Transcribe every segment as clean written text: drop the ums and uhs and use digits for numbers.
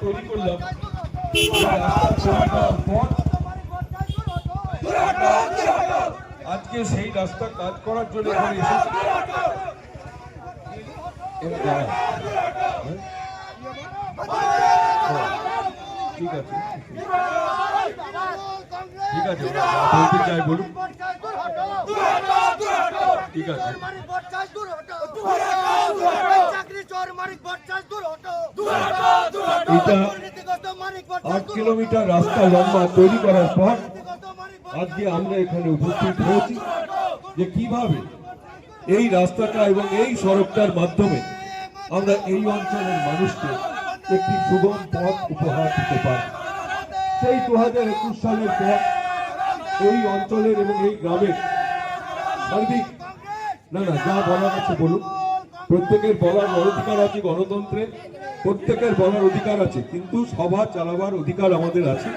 তৈরি করলাম আজকে সেই রাস্তা কাজ করার জন্য এখানে এসেছি। ঠিক আছে ঠিক আছে বলতে চাই বলুন। ঠিক আছে এটা 8 কিলোমিটার রাস্তা লম্বা তৈরি করার পর আজকে আমরা এখানে উপস্থিত হয়েছি যে কিভাবে এই রাস্তাটা এবং এই সড়কটার মাধ্যমে আমরা এই অঞ্চলের মানুষকে একটি সুগম পথ উপহার দিতে পারি। সেই 2021 সালের পর এই অঞ্চলের এবং এই গ্রামের সার্বিক যা বলার আছে বলুন। প্রত্যেকের বলার অধিকার আছে, গণতন্ত্রে প্রত্যেকের বলার অধিকার আছে, কিন্তু সভা চালাবার অধিকার আমাদের আছে।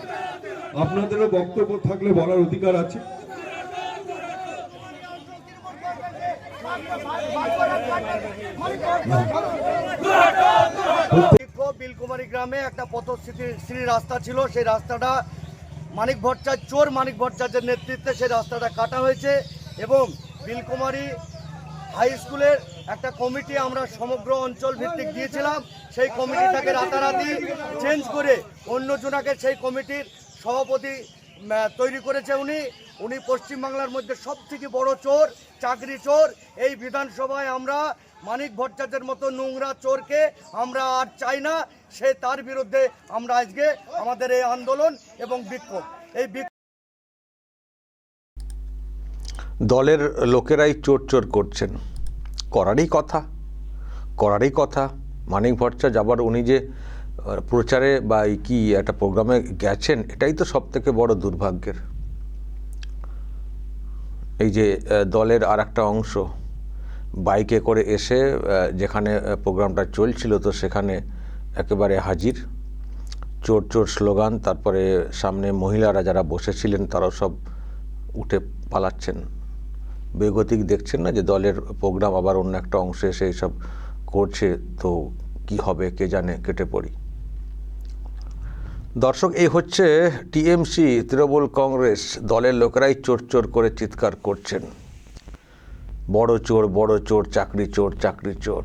আপনাদেরও বক্তব্য থাকলে বলার অধিকার আছে। বিলকুমারী গ্রামে একটা পথশ্রী রাস্তা ছিল, সেই রাস্তাটা মানিক ভট্টাচার্যের নেতৃত্বে সেই রাস্তাটা কাটা হয়েছে এবং বিলকুমারী হাই স্কুলের একটা কমিটি আমরা সমগ্র অঞ্চল ভিত্তিক দিয়েছিলাম। সেই কমিটিটাকে রাতারাতি চেঞ্জ করে অন্যজনাকে সেই কমিটির সভাপতি তৈরি করেছে উনি পশ্চিমবাংলার মধ্যে সবথেকে বড় চোর, চাকরি চোর। এই বিধানসভায় আমরা মানিক ভট্টাচার্যের মতো নোংরা চোরকে আমরা আর চাই না। তার বিরুদ্ধে আমরা আজকে আমাদের এই আন্দোলন এবং বিক্ষোভ। দলের লোকেরাই চোর চোর করছেন, করারই কথা। মানিক ভট্টাচার্য আবার উনি যে প্রচারে বা কি একটা প্রোগ্রামে গেছেন, এটাই তো সব থেকে বড় দুর্ভাগ্যের। এই যে দলের আর একটা অংশ বাইকে করে এসে যেখানে প্রোগ্রামটা চলছিল তো সেখানে একেবারে হাজির, চোর চোর স্লোগান। তারপরে সামনে মহিলারা যারা বসেছিলেন তারাও সব উঠে পালাচ্ছেন। বেগতিক দেখছেন না যে দলের প্রোগ্রাম আবার অন্য একটা অংশে এসে এইসব করছে, তো কি হবে কে জানে, কেটে পড়ি। দর্শক, এই হচ্ছে টিএমসি, তৃণমূল কংগ্রেস। দলের লোকেরাই চোর চোর করে চিৎকার করছেন, বড় চোর, চাকরি চোর।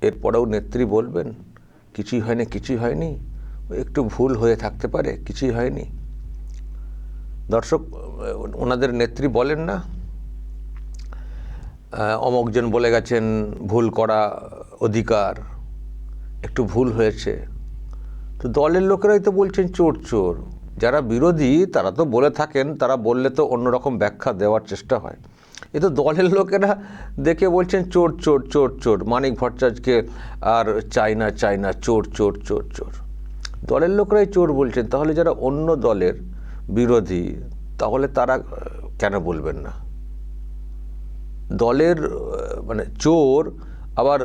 এরপরেও নেত্রী বলবেন কিছুই হয়নি, একটু ভুল হয়ে থাকতে পারে, কিছুই হয়নি। দর্শক, ওনাদের নেত্রী বলেন না, অমুকজন বলে গেছেন ভুল করা অধিকার, একটু ভুল হয়েছে। তো দলের লোকেরাই তো বলছেন চোর। যারা বিরোধী তারা তো বলে থাকেন, তারা বললে তো অন্যরকম ব্যাখ্যা দেওয়ার চেষ্টা হয়। এ তো দলের লোকেরা দেখে বলছেন চোর। মানিক ভট্টাচার্যকে আর চাই না, চোর। দলের লোকেরাই চোর বলছেন, তাহলে যারা অন্য দলের বিরোধী তাহলে তারা কেন বলবেন না? দলের চোর আবার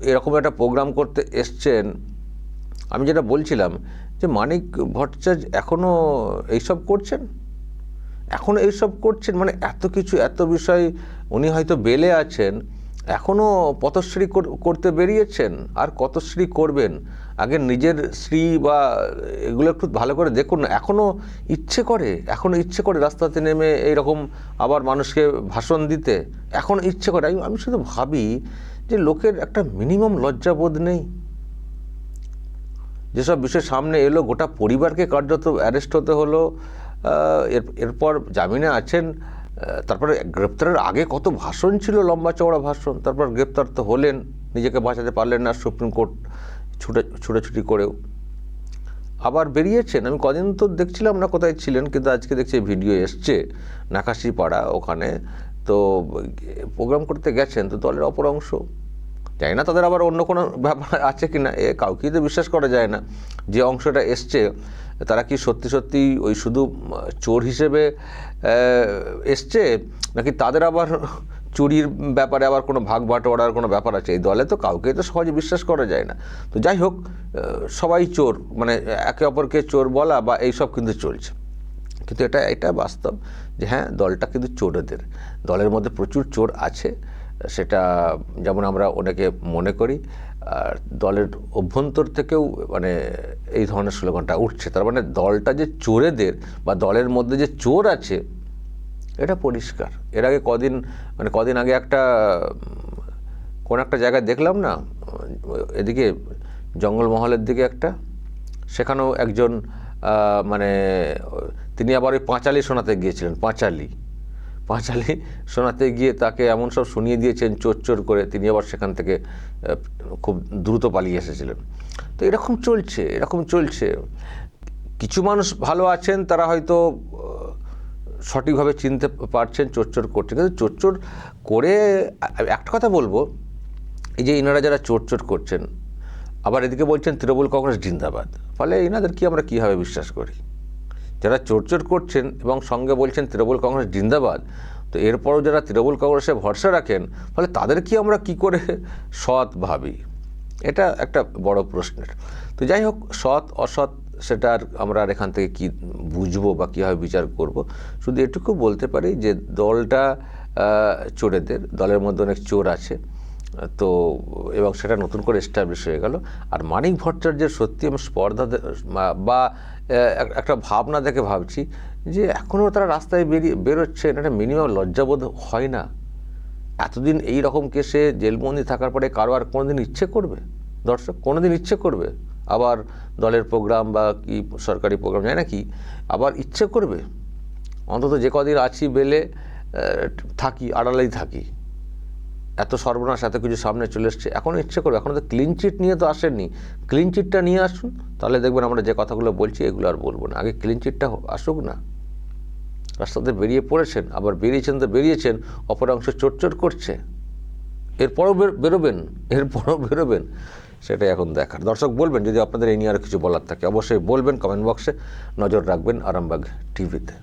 এরকম একটা প্রোগ্রাম করতে এসছেন। আমি যেটা বলছিলাম যে মানিক ভট্টাচার্য এখনও এইসব করছেন, এত কিছু, এত বিষয় উনি হয়তো বেলে আছেন, এখনও পথশ্রী করতে বেরিয়েছেন। আর কত শ্রী করবেন? আগে নিজের শ্রী বা এগুলো একটু ভালো করে দেখুন না। এখনও ইচ্ছে করে রাস্তাতে নেমে এইরকম আবার মানুষকে ভাষণ দিতে, এখন ইচ্ছে করে। আমি শুধু ভাবি যে লোকের একটা মিনিমাম লজ্জাবোধ নেই। যেসব বিষয় সামনে এলো, গোটা পরিবারকে কার্যত অ্যারেস্ট হতে হলো, এরপর জামিনে আছেন, তারপরে গ্রেপ্তারের আগে কত ভাষণ ছিল, লম্বা চওড়া ভাষণ, তারপর গ্রেপ্তার তো হলেন, নিজেকে বাঁচাতে পারলেন না, সুপ্রিম কোর্ট ছুটাছুটি করেও আবার বেরিয়েছেন। আমি কদিন তো দেখছিলাম না কোথায় ছিলেন, কিন্তু আজকে দেখছি ভিডিও এসছে নাকাশিপাড়া, ওখানে তো প্রোগ্রাম করতে গেছেন। তো দলের অপর অংশ, জানি না তাদের আবার অন্য কোনো ব্যাপার আছে কি না, কাউকেই তো বিশ্বাস করা যায় না। যে অংশটা এসছে তারা কি সত্যি ওই শুধু চোর হিসেবে এসছে, নাকি তাদের আবার চুরির ব্যাপারে আবার কোনো ভাগ বাটোয়ারার কোনো ব্যাপার আছে? এই দলে তো কাউকে তো সহজে বিশ্বাস করা যায় না। তো যাই হোক, সবাই চোর, একে অপরকে চোর বলা বা এইসব কিন্তু চলছে। কিন্তু এটা বাস্তব যে হ্যাঁ, দলটা কিন্তু চোরদের, দলের মধ্যে প্রচুর চোর আছে। সেটা যেমন আমরা অনেকে মনে করি, আর দলের অভ্যন্তর থেকেও মানে এই ধরনের স্লোগানটা উঠছে। তার মানে দলটা যে চোরেদের বা দলের মধ্যে যে চোর আছে এটা পরিষ্কার। এর আগে কদিন আগে কোন একটা জায়গায় দেখলাম না, এদিকে জঙ্গলমহলের দিকে সেখানেও একজন মানে তিনি আবার ওই পাঁচালি শোনাতে গিয়েছিলেন। পাঁচালি শোনাতে গিয়ে তাকে এমন সব শুনিয়ে দিয়েছেন চোর করে, তিনি আবার সেখান থেকে খুব দ্রুত পালিয়ে এসেছিলেন। তো এরকম চলছে। কিছু মানুষ ভালো আছেন, তারা হয়তো সঠিকভাবে চিনতে পারছেন চোর করছে, কিন্তু চোর করে একটা কথা বলবো, এই যে ইনারা যারা চোর করছেন আবার এদিকে বলছেন তৃণমূল কংগ্রেস জিন্দাবাদ, ফলে এনাদের কি আমরা কীভাবে বিশ্বাস করি? যারা চোর করছেন এবং সঙ্গে বলছেন তৃণমূল কংগ্রেস জিন্দাবাদ, তো এরপরও যারা তৃণমূল কংগ্রেসে ভরসা রাখেন, ফলে তাদের কি আমরা কি করে সৎ ভাবি? এটা একটা বড় প্রশ্নের। তো যাই হোক, সৎ অসৎ সেটা আমরা আর এখান থেকে কি বুঝবো বা কীভাবে বিচার করব? শুধু এটুকু বলতে পারি যে দলটা চোরেদের, দলের মধ্যে অনেক চোর আছে, তো এবং সেটা নতুন করে এস্টাবলিশ হয়ে গেল। আর মানিক ভট্টাচার্যের সত্যি আমি স্পর্ধা বা একটা ভাবনা দেখে ভাবছি যে এখনও তারা রাস্তায় বেরোচ্ছে, এটা মিনিমাম লজ্জাবোধ হয় না? এতদিন এই রকম কেসে জেলবন্দি থাকার পরে কারো আর কোনোদিন ইচ্ছে করবে, দর্শক কোনোদিন ইচ্ছে করবে আবার দলের প্রোগ্রাম বা কি সরকারি প্রোগ্রাম যায় না কি আবার ইচ্ছে করবে? অন্তত যে কদিন আছি বেলে থাকি, আড়ালেই থাকি, এত সর্বনাশ, এত কিছু সামনে চলে এসছে, এখনও ইচ্ছে করবে? এখনও তো ক্লিন চিট নিয়ে তো আসেননি। ক্লিন চিটটা নিয়ে আসুন, তাহলে দেখবেন আমরা যে কথাগুলো বলছি এগুলো আর বলবো না। আগে ক্লিন চিটটা আসুক না। রাস্তাতে বেরিয়ে পড়েছেন, আবার বেরিয়েছেন অপর অংশ চোর করছে, এরপরও বেরোবেন, সেটাই এখন দেখার। দর্শক বলবেন যদি আপনাদের এই নিয়ে আর কিছু বলার থাকে, অবশ্যই বলবেন কমেন্ট বক্সে। নজর রাখবেন আরামবাগ টিভিতে।